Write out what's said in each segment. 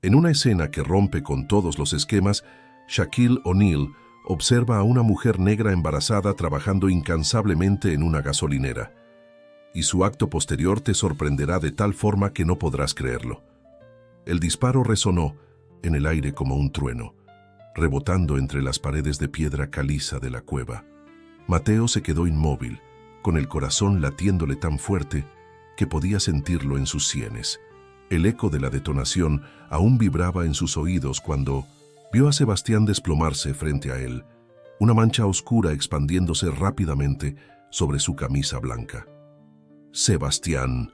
En una escena que rompe con todos los esquemas, Shaquille O'Neal observa a una mujer negra embarazada trabajando incansablemente en una gasolinera. Y su acto posterior te sorprenderá de tal forma que no podrás creerlo. El disparo resonó en el aire como un trueno, rebotando entre las paredes de piedra caliza de la cueva. Mateo se quedó inmóvil, con el corazón latiéndole tan fuerte que podía sentirlo en sus sienes. El eco de la detonación aún vibraba en sus oídos cuando vio a Sebastián desplomarse frente a él, una mancha oscura expandiéndose rápidamente sobre su camisa blanca. «Sebastián»,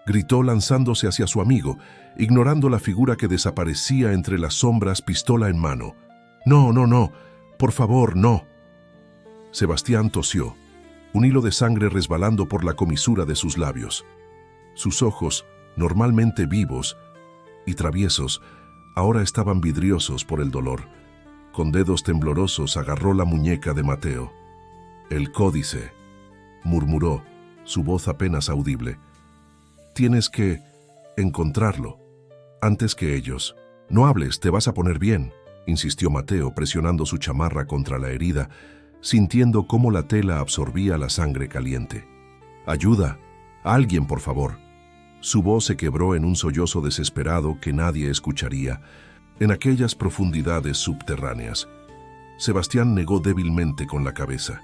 gritó lanzándose hacia su amigo, ignorando la figura que desaparecía entre las sombras, pistola en mano. «No, no, no, por favor, no». Sebastián tosió, un hilo de sangre resbalando por la comisura de sus labios. Sus ojos, normalmente vivos y traviesos, ahora estaban vidriosos por el dolor. Con dedos temblorosos agarró la muñeca de Mateo. «El códice», murmuró, su voz apenas audible. «Tienes que encontrarlo, antes que ellos». «No hables, te vas a poner bien», insistió Mateo, presionando su chamarra contra la herida, sintiendo cómo la tela absorbía la sangre caliente. «Ayuda, alguien, por favor». Su voz se quebró en un sollozo desesperado que nadie escucharía, en aquellas profundidades subterráneas. Sebastián negó débilmente con la cabeza.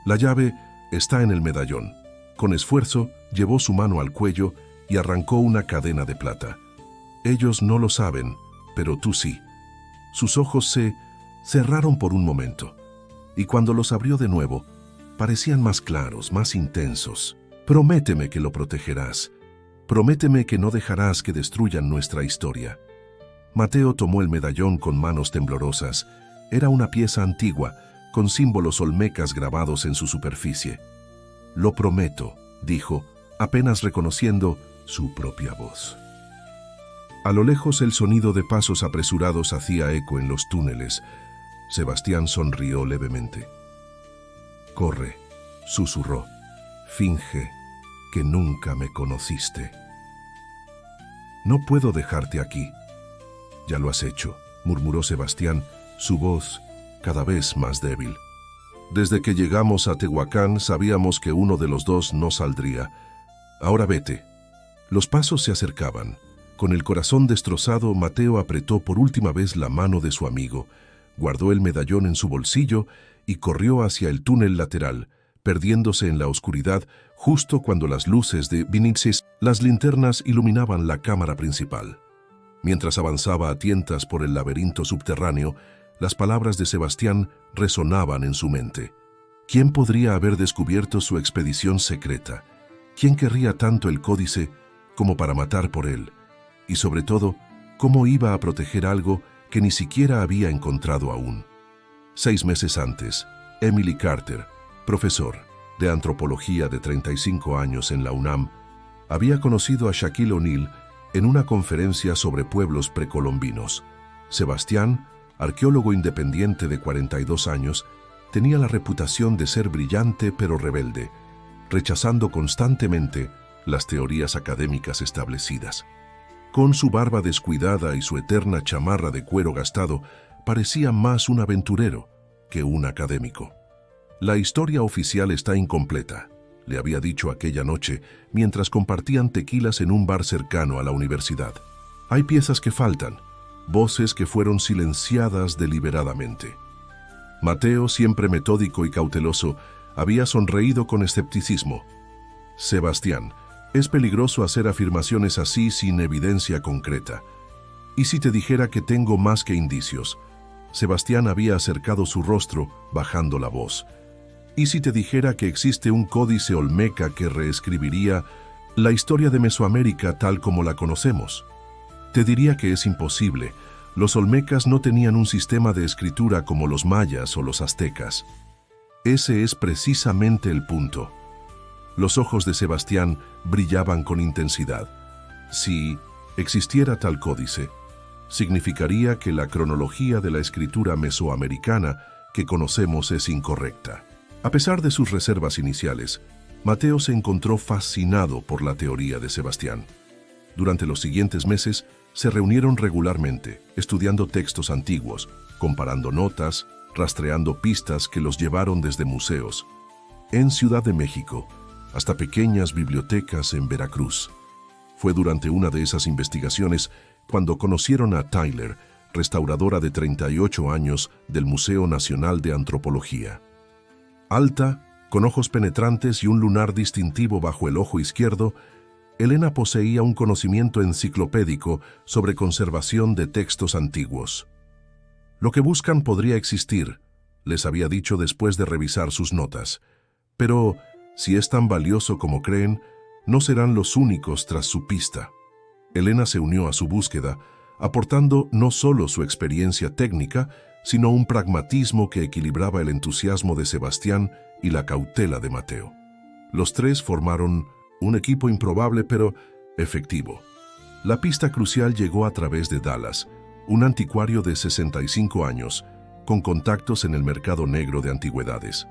«La llave está en el medallón». Con esfuerzo, llevó su mano al cuello y arrancó una cadena de plata. «Ellos no lo saben, pero tú sí». Sus ojos se cerraron por un momento, y cuando los abrió de nuevo, parecían más claros, más intensos. «Prométeme que lo protegerás. Prométeme que no dejarás que destruyan nuestra historia». Mateo tomó el medallón con manos temblorosas. Era una pieza antigua, con símbolos olmecas grabados en su superficie. «Lo prometo», dijo, apenas reconociendo su propia voz. A lo lejos el sonido de pasos apresurados hacía eco en los túneles. Sebastián sonrió levemente. «Corre», susurró. «Finge que nunca me conociste». «No puedo dejarte aquí». «Ya lo has hecho», murmuró Sebastián, su voz cada vez más débil. «Desde que llegamos a Tehuacán sabíamos que uno de los dos no saldría. Ahora vete». Los pasos se acercaban. Con el corazón destrozado, Mateo apretó por última vez la mano de su amigo, guardó el medallón en su bolsillo y corrió hacia el túnel lateral, perdiéndose en la oscuridad justo cuando las luces de Vinixis, las linternas, iluminaban la cámara principal. Mientras avanzaba a tientas por el laberinto subterráneo, las palabras de Sebastián resonaban en su mente. ¿Quién podría haber descubierto su expedición secreta? ¿Quién querría tanto el códice como para matar por él? Y sobre todo, ¿cómo iba a proteger algo que ni siquiera había encontrado aún? 6 meses antes, Emily Carter, profesor de antropología de 35 años en la UNAM, había conocido a Shaquille O'Neal en una conferencia sobre pueblos precolombinos. Sebastián, arqueólogo independiente de 42 años, tenía la reputación de ser brillante pero rebelde, rechazando constantemente las teorías académicas establecidas. Con su barba descuidada y su eterna chamarra de cuero gastado, parecía más un aventurero que un académico. «La historia oficial está incompleta», le había dicho aquella noche mientras compartían tequilas en un bar cercano a la universidad. «Hay piezas que faltan, voces que fueron silenciadas deliberadamente». Mateo, siempre metódico y cauteloso, había sonreído con escepticismo. «Sebastián, es peligroso hacer afirmaciones así sin evidencia concreta. ¿Y si te dijera que tengo más que indicios?». Sebastián había acercado su rostro, bajando la voz. «¿Y si te dijera que existe un códice olmeca que reescribiría la historia de Mesoamérica tal como la conocemos?». «Te diría que es imposible. Los olmecas no tenían un sistema de escritura como los mayas o los aztecas». «Ese es precisamente el punto». Los ojos de Sebastián brillaban con intensidad. Si existiera tal códice, significaría que la cronología de la escritura mesoamericana que conocemos es incorrecta. A pesar de sus reservas iniciales, Mateo se encontró fascinado por la teoría de Sebastián. Durante los siguientes meses, se reunieron regularmente, estudiando textos antiguos, comparando notas, rastreando pistas que los llevaron desde museos en Ciudad de México hasta pequeñas bibliotecas en Veracruz. Fue durante una de esas investigaciones cuando conocieron a Tyler, restauradora de 38 años del Museo Nacional de Antropología. Alta, con ojos penetrantes y un lunar distintivo bajo el ojo izquierdo, Elena poseía un conocimiento enciclopédico sobre conservación de textos antiguos. Lo que buscan podría existir, les había dicho después de revisar sus notas, pero si es tan valioso como creen, no serán los únicos tras su pista. Elena se unió a su búsqueda, aportando no solo su experiencia técnica, sino un pragmatismo que equilibraba el entusiasmo de Sebastián y la cautela de Mateo. Los tres formaron un equipo improbable pero efectivo. La pista crucial llegó a través de Dallas, un anticuario de 65 años, con contactos en el mercado negro de antigüedades.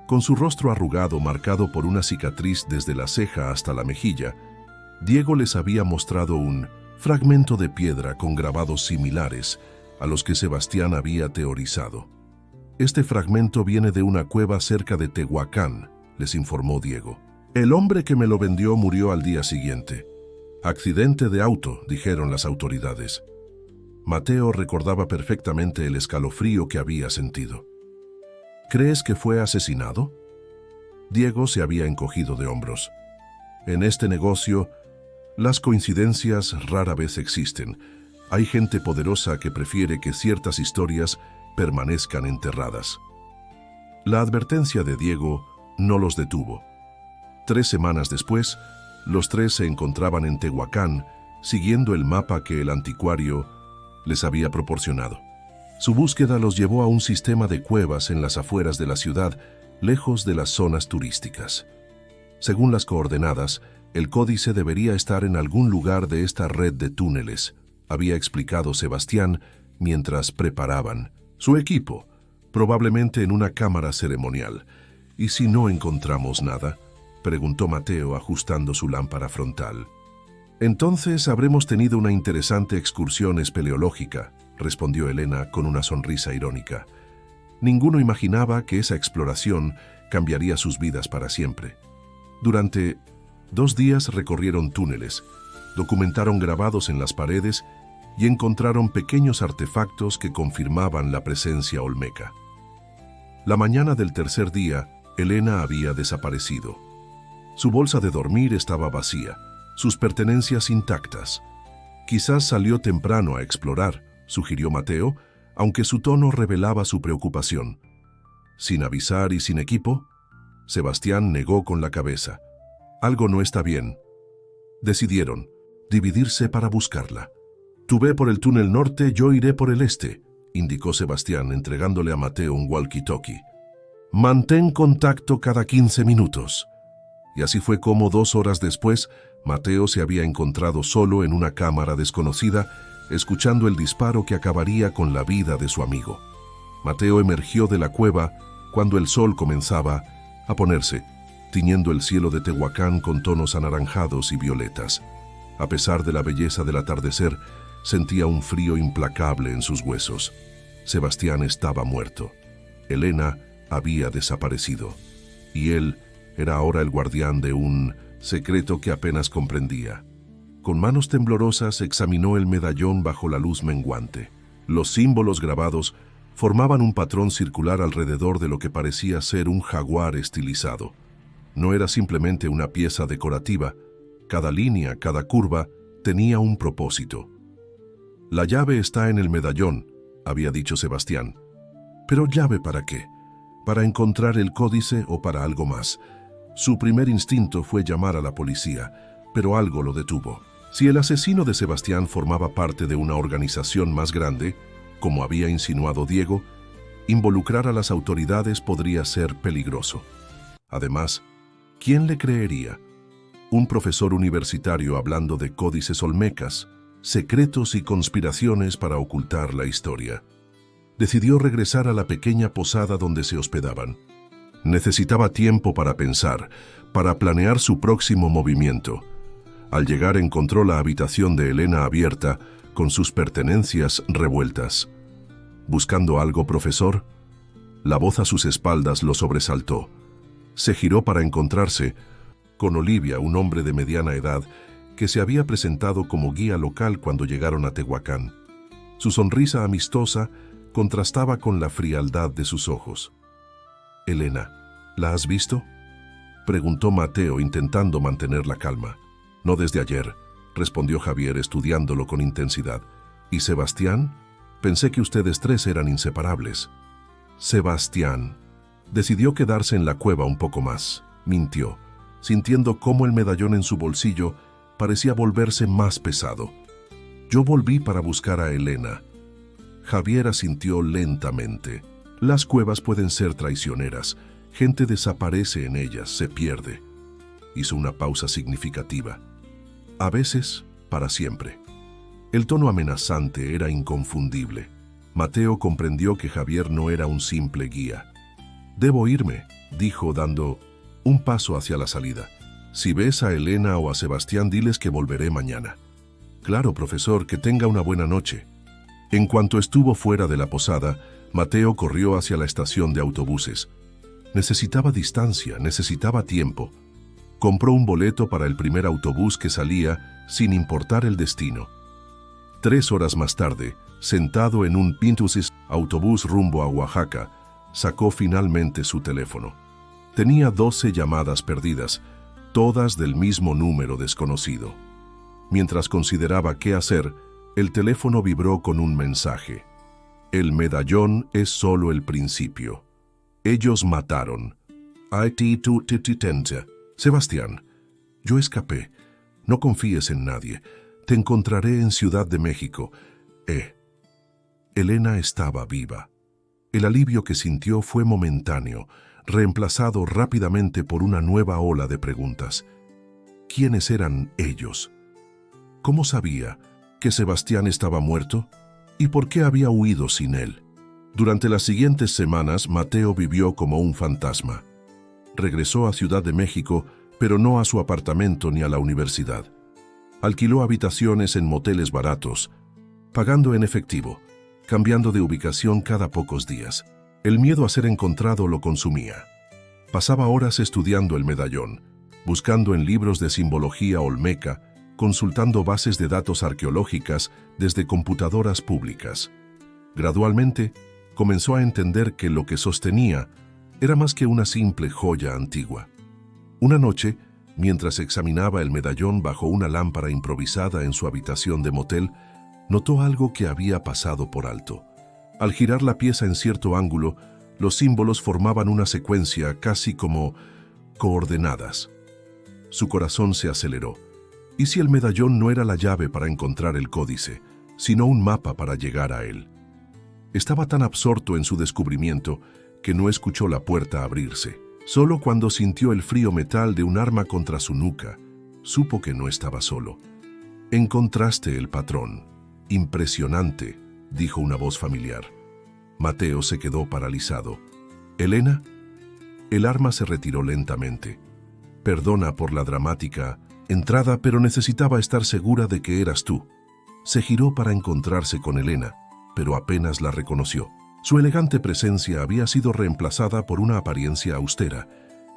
Con su rostro arrugado marcado por una cicatriz desde la ceja hasta la mejilla, Diego les había mostrado un fragmento de piedra con grabados similares a los que Sebastián había teorizado. Este fragmento viene de una cueva cerca de Tehuacán, les informó Diego. El hombre que me lo vendió murió al día siguiente. Accidente de auto, dijeron las autoridades. Mateo recordaba perfectamente el escalofrío que había sentido. ¿Crees que fue asesinado? Diego se había encogido de hombros. En este negocio, las coincidencias rara vez existen. Hay gente poderosa que prefiere que ciertas historias permanezcan enterradas. La advertencia de Diego no los detuvo. 3 semanas después, los tres se encontraban en Tehuacán, siguiendo el mapa que el anticuario les había proporcionado. Su búsqueda los llevó a un sistema de cuevas en las afueras de la ciudad, lejos de las zonas turísticas. Según las coordenadas, el códice debería estar en algún lugar de esta red de túneles, había explicado Sebastián mientras preparaban su equipo, probablemente en una cámara ceremonial. ¿Y si no encontramos nada?, preguntó Mateo ajustando su lámpara frontal. Entonces habremos tenido una interesante excursión espeleológica, respondió Elena con una sonrisa irónica. Ninguno imaginaba que esa exploración cambiaría sus vidas para siempre. Durante 2 días recorrieron túneles, documentaron grabados en las paredes y encontraron pequeños artefactos que confirmaban la presencia olmeca. La mañana del tercer día, Elena había desaparecido. Su bolsa de dormir estaba vacía, sus pertenencias intactas. Quizás salió temprano a explorar, sugirió Mateo, aunque su tono revelaba su preocupación. ¿Sin avisar y sin equipo? Sebastián negó con la cabeza. Algo no está bien. Decidieron dividirse para buscarla. Tú ve por el túnel norte, yo iré por el este, indicó Sebastián entregándole a Mateo un walkie-talkie. Mantén contacto cada 15 minutos. Y así fue como 2 horas después, Mateo se había encontrado solo en una cámara desconocida, escuchando el disparo que acabaría con la vida de su amigo. Mateo emergió de la cueva cuando el sol comenzaba a ponerse, tiñendo el cielo de Tehuacán con tonos anaranjados y violetas. A pesar de la belleza del atardecer, sentía un frío implacable en sus huesos. Sebastián estaba muerto. Elena había desaparecido. Y él era ahora el guardián de un secreto que apenas comprendía. Con manos temblorosas examinó el medallón bajo la luz menguante. Los símbolos grabados formaban un patrón circular alrededor de lo que parecía ser un jaguar estilizado. No era simplemente una pieza decorativa. Cada línea, cada curva, tenía un propósito. La llave está en el medallón, había dicho Sebastián. ¿Pero llave para qué? ¿Para encontrar el códice o para algo más? Su primer instinto fue llamar a la policía, pero algo lo detuvo. Si el asesino de Sebastián formaba parte de una organización más grande, como había insinuado Diego, involucrar a las autoridades podría ser peligroso. Además, ¿quién le creería? Un profesor universitario hablando de códices olmecas, secretos y conspiraciones para ocultar la historia. Decidió regresar a la pequeña posada donde se hospedaban. Necesitaba tiempo para pensar, para planear su próximo movimiento. Al llegar encontró la habitación de Elena abierta, con sus pertenencias revueltas. ¿Buscando algo, profesor? La voz a sus espaldas lo sobresaltó. Se giró para encontrarse con Olivia, un hombre de mediana edad, que se había presentado como guía local cuando llegaron a Tehuacán. Su sonrisa amistosa contrastaba con la frialdad de sus ojos. «Elena, ¿la has visto?», preguntó Mateo intentando mantener la calma. «No desde ayer», respondió Javier estudiándolo con intensidad. «¿Y Sebastián? Pensé que ustedes tres eran inseparables». Sebastián decidió quedarse en la cueva un poco más. Mintió, sintiendo cómo el medallón en su bolsillo parecía volverse más pesado. «Yo volví para buscar a Elena». Javier asintió lentamente. «Las cuevas pueden ser traicioneras. Gente desaparece en ellas, se pierde». Hizo una pausa significativa. «A veces, para siempre». El tono amenazante era inconfundible. Mateo comprendió que Javier no era un simple guía. «Debo irme», dijo dando un paso hacia la salida. «Si ves a Elena o a Sebastián, diles que volveré mañana». «Claro, profesor, que tenga una buena noche». En cuanto estuvo fuera de la posada, Mateo corrió hacia la estación de autobuses. Necesitaba distancia, necesitaba tiempo. Compró un boleto para el primer autobús que salía, sin importar el destino. 3 horas más tarde, sentado en un Pintusis autobús rumbo a Oaxaca, sacó finalmente su teléfono. Tenía 12 llamadas perdidas, todas del mismo número desconocido. Mientras consideraba qué hacer, el teléfono vibró con un mensaje. «El medallón es solo el principio. Ellos mataron. Sebastián, yo escapé. No confíes en nadie. Te encontraré en Ciudad de México. Elena estaba viva. El alivio que sintió fue momentáneo, reemplazado rápidamente por una nueva ola de preguntas. ¿Quiénes eran ellos? ¿Cómo sabía que Sebastián estaba muerto? ¿Y por qué había huido sin él? Durante las siguientes semanas, Mateo vivió como un fantasma. Regresó a Ciudad de México, pero no a su apartamento ni a la universidad. Alquiló habitaciones en moteles baratos, pagando en efectivo, cambiando de ubicación cada pocos días. El miedo a ser encontrado lo consumía. Pasaba horas estudiando el medallón, buscando en libros de simbología olmeca, consultando bases de datos arqueológicas desde computadoras públicas. Gradualmente, comenzó a entender que lo que sostenía era más que una simple joya antigua. Una noche, mientras examinaba el medallón bajo una lámpara improvisada en su habitación de motel, notó algo que había pasado por alto. Al girar la pieza en cierto ángulo, los símbolos formaban una secuencia casi como coordenadas. Su corazón se aceleró. ¿Y si el medallón no era la llave para encontrar el códice, sino un mapa para llegar a él? Estaba tan absorto en su descubrimiento que no escuchó la puerta abrirse. Solo cuando sintió el frío metal de un arma contra su nuca, supo que no estaba solo. «Encontraste el patrón. Impresionante», dijo una voz familiar. Mateo se quedó paralizado. «¿Elena?». El arma se retiró lentamente. «Perdona por la dramática entrada, pero necesitaba estar segura de que eras tú». Se giró para encontrarse con Elena, pero apenas la reconoció. Su elegante presencia había sido reemplazada por una apariencia austera,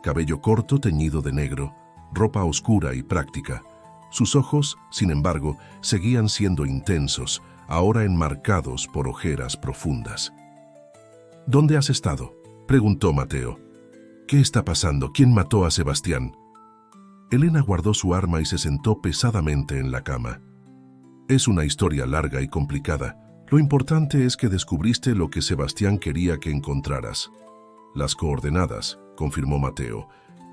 cabello corto teñido de negro, ropa oscura y práctica. Sus ojos, sin embargo, seguían siendo intensos, ahora enmarcados por ojeras profundas. «¿Dónde has estado?», preguntó Mateo. «¿Qué está pasando? ¿Quién mató a Sebastián?». Elena guardó su arma y se sentó pesadamente en la cama. «Es una historia larga y complicada. Lo importante es que descubriste lo que Sebastián quería que encontraras». «Las coordenadas», confirmó Mateo.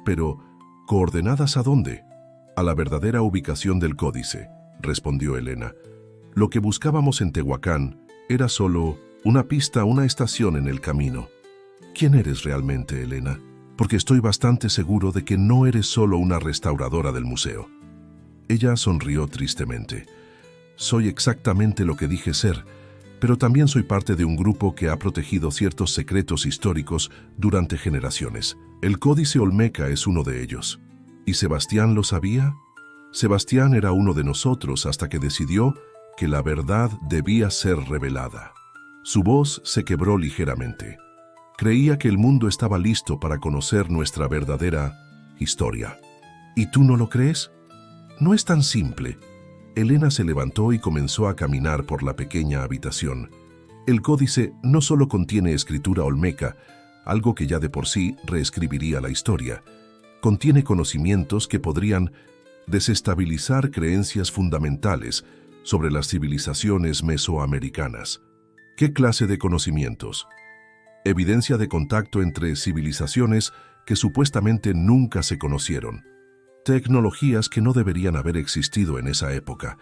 «Pero, ¿coordenadas a dónde?». «A la verdadera ubicación del códice», respondió Elena. «Lo que buscábamos en Tehuacán era solo una pista, una estación en el camino». «¿Quién eres realmente, Elena? Porque estoy bastante seguro de que no eres solo una restauradora del museo». Ella sonrió tristemente. «Soy exactamente lo que dije ser, pero también soy parte de un grupo que ha protegido ciertos secretos históricos durante generaciones. El Códice Olmeca es uno de ellos. ¿Y Sebastián lo sabía? Sebastián era uno de nosotros hasta que decidió que la verdad debía ser revelada. Su voz se quebró ligeramente. Creía que el mundo estaba listo para conocer nuestra verdadera historia. ¿Y tú no lo crees? No es tan simple. Elena se levantó y comenzó a caminar por la pequeña habitación. El códice no solo contiene escritura olmeca, algo que ya de por sí reescribiría la historia. Contiene conocimientos que podrían desestabilizar creencias fundamentales sobre las civilizaciones mesoamericanas. ¿Qué clase de conocimientos? Evidencia de contacto entre civilizaciones que supuestamente nunca se conocieron. Tecnologías que no deberían haber existido en esa época.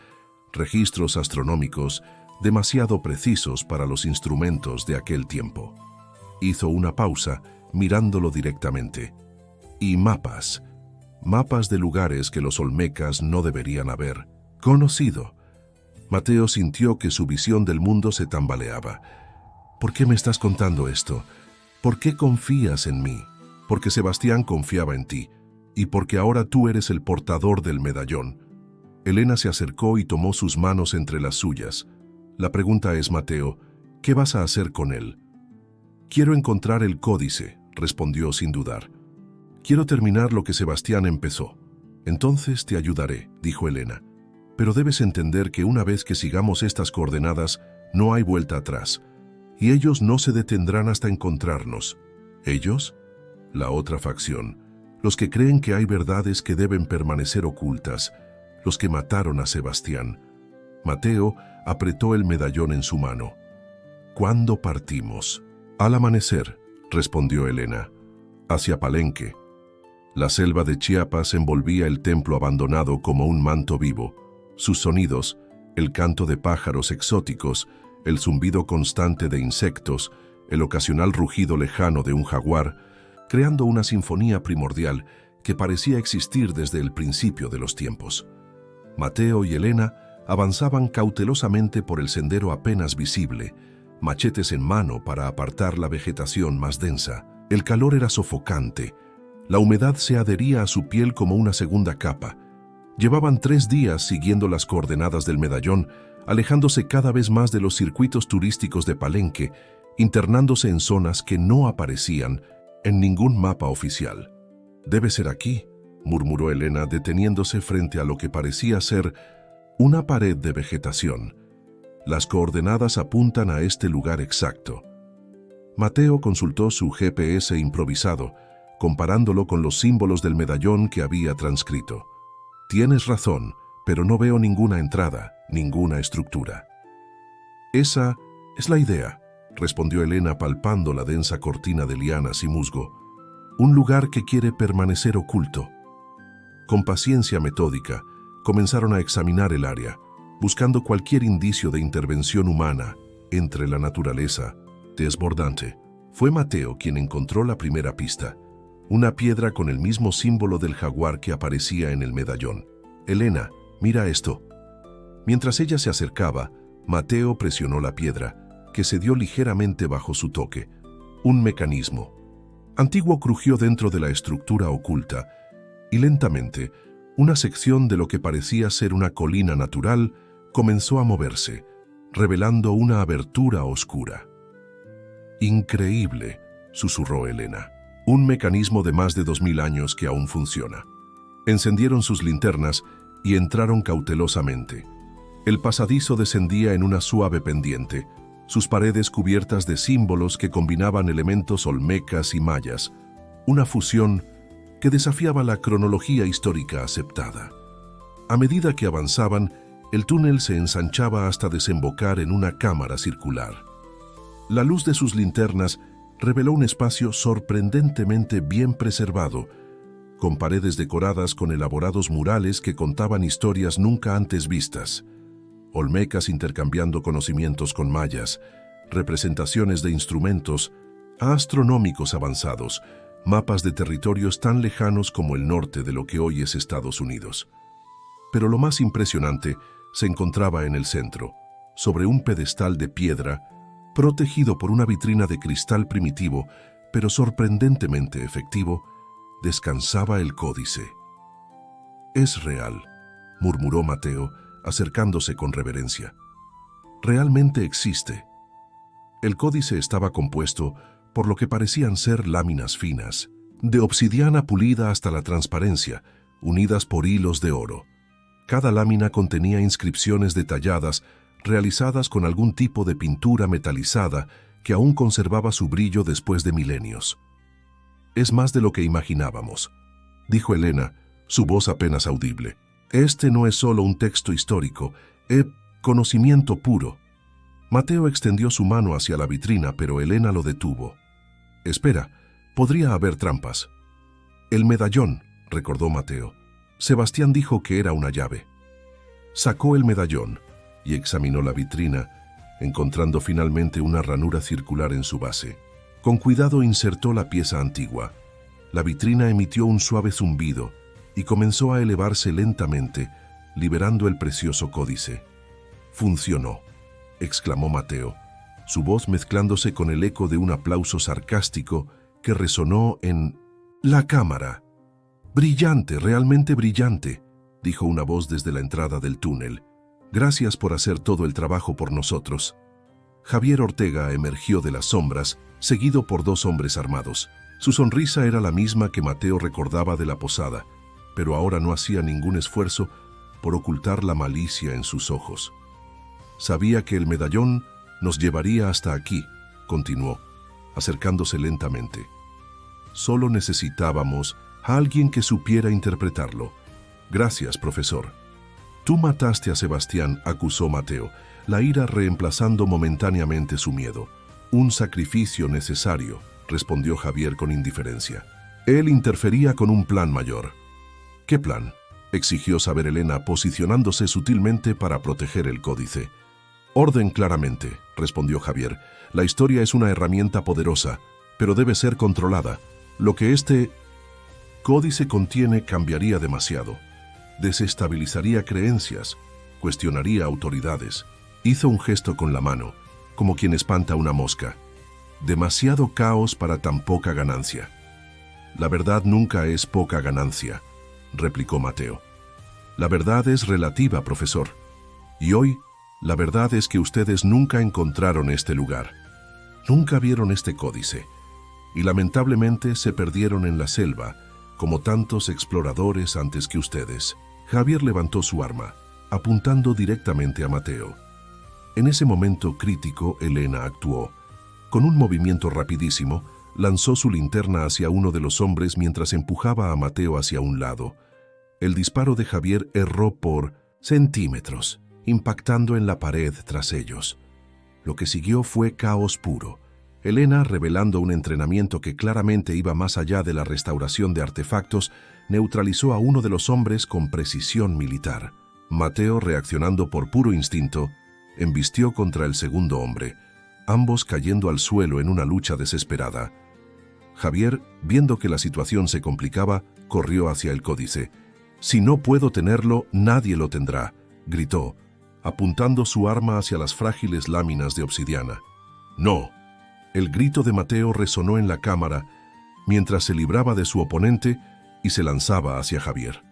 Registros astronómicos demasiado precisos para los instrumentos de aquel tiempo. Hizo una pausa, mirándolo directamente. Y mapas. Mapas de lugares que los olmecas no deberían haber conocido. Mateo sintió que su visión del mundo se tambaleaba. ¿Por qué me estás contando esto? ¿Por qué confías en mí? Porque Sebastián confiaba en ti, y porque ahora tú eres el portador del medallón. Elena se acercó y tomó sus manos entre las suyas. La pregunta es, Mateo, ¿qué vas a hacer con él? Quiero encontrar el códice, respondió sin dudar. Quiero terminar lo que Sebastián empezó. Entonces te ayudaré, dijo Elena. Pero debes entender que una vez que sigamos estas coordenadas, no hay vuelta atrás. Y ellos no se detendrán hasta encontrarnos. ¿Ellos? La otra facción. Los que creen que hay verdades que deben permanecer ocultas. Los que mataron a Sebastián. Mateo apretó el medallón en su mano. ¿Cuándo partimos? Al amanecer, respondió Elena. Hacia Palenque. La selva de Chiapas envolvía el templo abandonado como un manto vivo. Sus sonidos, el canto de pájaros exóticos, el zumbido constante de insectos, el ocasional rugido lejano de un jaguar, creando una sinfonía primordial que parecía existir desde el principio de los tiempos. Mateo y Elena avanzaban cautelosamente por el sendero apenas visible, machetes en mano para apartar la vegetación más densa. El calor era sofocante. La humedad se adhería a su piel como una segunda capa. Llevaban 3 días siguiendo las coordenadas del medallón, alejándose cada vez más de los circuitos turísticos de Palenque, internándose en zonas que no aparecían en ningún mapa oficial. «Debe ser aquí», murmuró Elena, deteniéndose frente a lo que parecía ser una pared de vegetación. «Las coordenadas apuntan a este lugar exacto». Mateo consultó su GPS improvisado, comparándolo con los símbolos del medallón que había transcrito. «Tienes razón, pero no veo ninguna entrada, ninguna estructura». «Esa es la idea», respondió Elena palpando la densa cortina de lianas y musgo. «Un lugar que quiere permanecer oculto». Con paciencia metódica, comenzaron a examinar el área, buscando cualquier indicio de intervención humana entre la naturaleza desbordante. Fue Mateo quien encontró la primera pista, una piedra con el mismo símbolo del jaguar que aparecía en el medallón. «Elena, mira esto». Mientras ella se acercaba, Mateo presionó la piedra, que cedió ligeramente bajo su toque. Un mecanismo antiguo crujió dentro de la estructura oculta, y lentamente, una sección de lo que parecía ser una colina natural comenzó a moverse, revelando una abertura oscura. «Increíble», susurró Elena. «Un mecanismo de más de 2000 años que aún funciona». Encendieron sus linternas y entraron cautelosamente. El pasadizo descendía en una suave pendiente, sus paredes cubiertas de símbolos que combinaban elementos olmecas y mayas, una fusión que desafiaba la cronología histórica aceptada. A medida que avanzaban, el túnel se ensanchaba hasta desembocar en una cámara circular. La luz de sus linternas reveló un espacio sorprendentemente bien preservado, con paredes decoradas con elaborados murales que contaban historias nunca antes vistas. Olmecas intercambiando conocimientos con mayas, representaciones de instrumentos astronómicos avanzados, mapas de territorios tan lejanos como el norte de lo que hoy es Estados Unidos. Pero lo más impresionante se encontraba en el centro, sobre un pedestal de piedra, protegido por una vitrina de cristal primitivo, pero sorprendentemente efectivo, descansaba el códice. «Es real», murmuró Mateo, acercándose con reverencia. Realmente existe. El códice estaba compuesto por lo que parecían ser láminas finas, de obsidiana pulida hasta la transparencia, unidas por hilos de oro. Cada lámina contenía inscripciones detalladas, realizadas con algún tipo de pintura metalizada que aún conservaba su brillo después de milenios. «Es más de lo que imaginábamos», dijo Elena, su voz apenas audible. «Este no es solo un texto histórico, es conocimiento puro». Mateo extendió su mano hacia la vitrina, pero Elena lo detuvo. «Espera, podría haber trampas». «El medallón», recordó Mateo. Sebastián dijo que era una llave. Sacó el medallón y examinó la vitrina, encontrando finalmente una ranura circular en su base. Con cuidado insertó la pieza antigua. La vitrina emitió un suave zumbido y comenzó a elevarse lentamente, liberando el precioso códice. «Funcionó», exclamó Mateo, su voz mezclándose con el eco de un aplauso sarcástico que resonó en la cámara. «Brillante, realmente brillante», dijo una voz desde la entrada del túnel. «Gracias por hacer todo el trabajo por nosotros». Javier Ortega emergió de las sombras, seguido por dos hombres armados. Su sonrisa era la misma que Mateo recordaba de la posada, pero ahora no hacía ningún esfuerzo por ocultar la malicia en sus ojos. «Sabía que el medallón nos llevaría hasta aquí», continuó, acercándose lentamente. «Solo necesitábamos a alguien que supiera interpretarlo. Gracias, profesor». «Tú mataste a Sebastián», acusó Mateo, la ira reemplazando momentáneamente su miedo. «Un sacrificio necesario», respondió Javier con indiferencia. «Él interfería con un plan mayor». «¿Qué plan?», exigió saber Elena, posicionándose sutilmente para proteger el códice. «Orden claramente», respondió Javier. «La historia es una herramienta poderosa, pero debe ser controlada. Lo que este códice contiene cambiaría demasiado. Desestabilizaría creencias, cuestionaría autoridades». Hizo un gesto con la mano, como quien espanta una mosca. «Demasiado caos para tan poca ganancia». «La verdad nunca es poca ganancia», replicó Mateo. «La verdad es relativa, profesor. Y hoy, la verdad es que ustedes nunca encontraron este lugar. Nunca vieron este códice. Y lamentablemente se perdieron en la selva, como tantos exploradores antes que ustedes». Javier levantó su arma, apuntando directamente a Mateo. En ese momento crítico, Elena actuó. Con un movimiento rapidísimo, lanzó su linterna hacia uno de los hombres mientras empujaba a Mateo hacia un lado. El disparo de Javier erró por centímetros, impactando en la pared tras ellos. Lo que siguió fue caos puro. Elena, revelando un entrenamiento que claramente iba más allá de la restauración de artefactos, neutralizó a uno de los hombres con precisión militar. Mateo, reaccionando por puro instinto, embistió contra el segundo hombre, ambos cayendo al suelo en una lucha desesperada. Javier, viendo que la situación se complicaba, corrió hacia el códice. «Si no puedo tenerlo, nadie lo tendrá», gritó, apuntando su arma hacia las frágiles láminas de obsidiana. «No». El grito de Mateo resonó en la cámara mientras se libraba de su oponente y se lanzaba hacia Javier.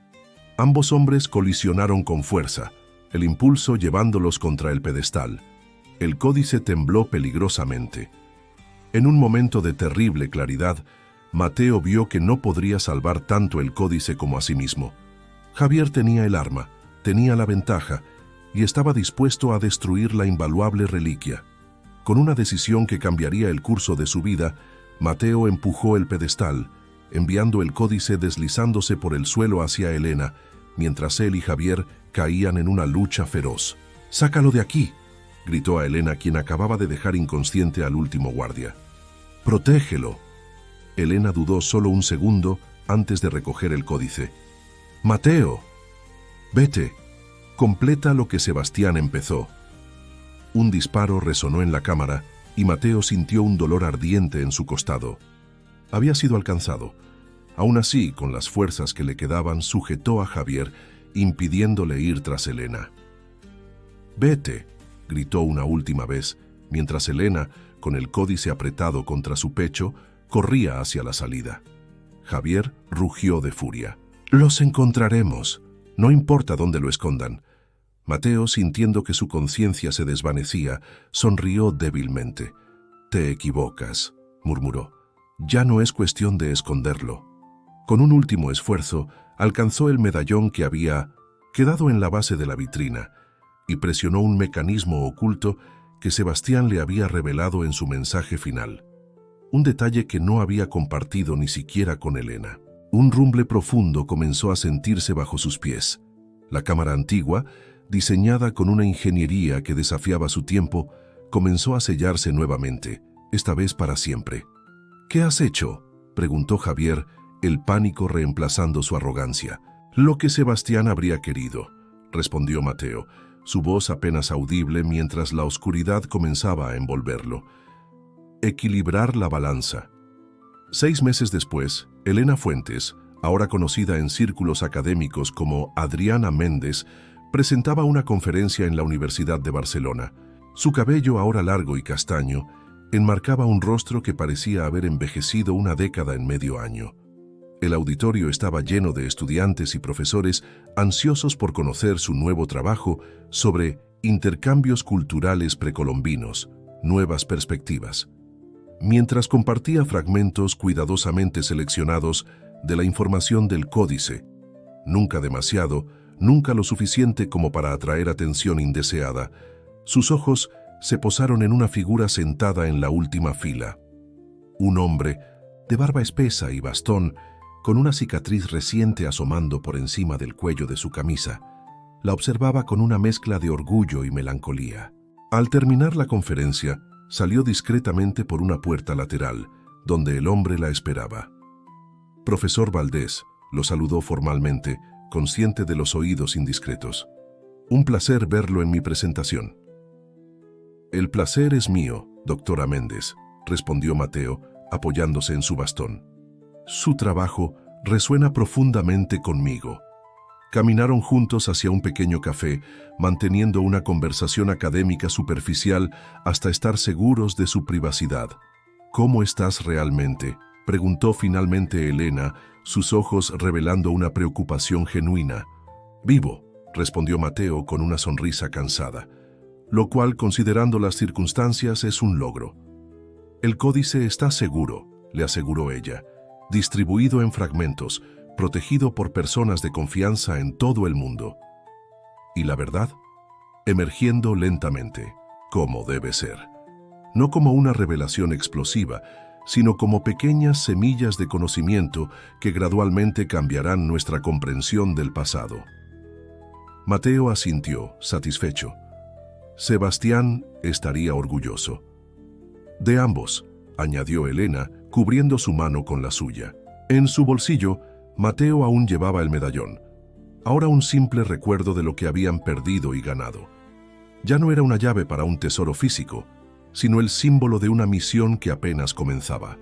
Ambos hombres colisionaron con fuerza, el impulso llevándolos contra el pedestal. El códice tembló peligrosamente. En un momento de terrible claridad, Mateo vio que no podría salvar tanto el códice como a sí mismo. Javier tenía el arma, tenía la ventaja, y estaba dispuesto a destruir la invaluable reliquia. Con una decisión que cambiaría el curso de su vida, Mateo empujó el pedestal, enviando el códice deslizándose por el suelo hacia Elena, mientras él y Javier caían en una lucha feroz. «¡Sácalo de aquí!», gritó a Elena, quien acababa de dejar inconsciente al último guardia. «¡Protégelo!». Elena dudó solo un segundo antes de recoger el códice. «Mateo, vete, completa lo que Sebastián empezó». Un disparo resonó en la cámara y Mateo sintió un dolor ardiente en su costado. Había sido alcanzado. Aún así, con las fuerzas que le quedaban, sujetó a Javier, impidiéndole ir tras Elena. «Vete», gritó una última vez, mientras Elena, con el códice apretado contra su pecho, corría hacia la salida. Javier rugió de furia. «Los encontraremos, no importa dónde lo escondan. Mateo, sintiendo que su conciencia se desvanecía, sonrió débilmente. «Te equivocas», murmuró. «Ya no es cuestión de esconderlo». Con un último esfuerzo, alcanzó el medallón que había quedado en la base de la vitrina y presionó un mecanismo oculto que Sebastián le había revelado en su mensaje final. Un detalle que no había compartido ni siquiera con Elena. Un rumble profundo comenzó a sentirse bajo sus pies. La cámara antigua, diseñada con una ingeniería que desafiaba su tiempo, comenzó a sellarse nuevamente, esta vez para siempre. «¿Qué has hecho?», preguntó Javier, el pánico reemplazando su arrogancia. «Lo que Sebastián habría querido», respondió Mateo, su voz apenas audible mientras la oscuridad comenzaba a envolverlo. «Equilibrar la balanza». 6 meses después, Elena Fuentes, ahora conocida en círculos académicos como Adriana Méndez, presentaba una conferencia en la Universidad de Barcelona. Su cabello, ahora largo y castaño, enmarcaba un rostro que parecía haber envejecido una década en medio año. El auditorio estaba lleno de estudiantes y profesores ansiosos por conocer su nuevo trabajo sobre intercambios culturales precolombinos, nuevas perspectivas. Mientras compartía fragmentos cuidadosamente seleccionados de la información del códice, nunca demasiado, nunca lo suficiente como para atraer atención indeseada, sus ojos se posaron en una figura sentada en la última fila. Un hombre, de barba espesa y bastón, con una cicatriz reciente asomando por encima del cuello de su camisa, la observaba con una mezcla de orgullo y melancolía. Al terminar la conferencia, salió discretamente por una puerta lateral, donde el hombre la esperaba. «Profesor Valdés», lo saludó formalmente, consciente de los oídos indiscretos. «Un placer verlo en mi presentación». «El placer es mío, doctora Méndez», respondió Mateo, apoyándose en su bastón. «Su trabajo resuena profundamente conmigo». Caminaron juntos hacia un pequeño café, manteniendo una conversación académica superficial hasta estar seguros de su privacidad. «¿Cómo estás realmente?», preguntó finalmente Elena, sus ojos revelando una preocupación genuina. «Vivo», respondió Mateo con una sonrisa cansada, lo cual, considerando las circunstancias, es un logro. «El códice está seguro», le aseguró ella, «distribuido en fragmentos, protegido por personas de confianza en todo el mundo». ¿Y la verdad? Emergiendo lentamente, como debe ser. No como una revelación explosiva, sino como pequeñas semillas de conocimiento que gradualmente cambiarán nuestra comprensión del pasado. Mateo asintió, satisfecho. Sebastián estaría orgulloso. «De ambos», añadió Elena, cubriendo su mano con la suya. En su bolsillo, Mateo aún llevaba el medallón, ahora un simple recuerdo de lo que habían perdido y ganado. Ya no era una llave para un tesoro físico, sino el símbolo de una misión que apenas comenzaba.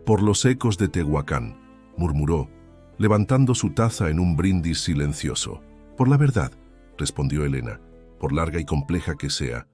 «Por los ecos de Tehuacán», murmuró, levantando su taza en un brindis silencioso. «Por la verdad», respondió Elena, «por larga y compleja que sea,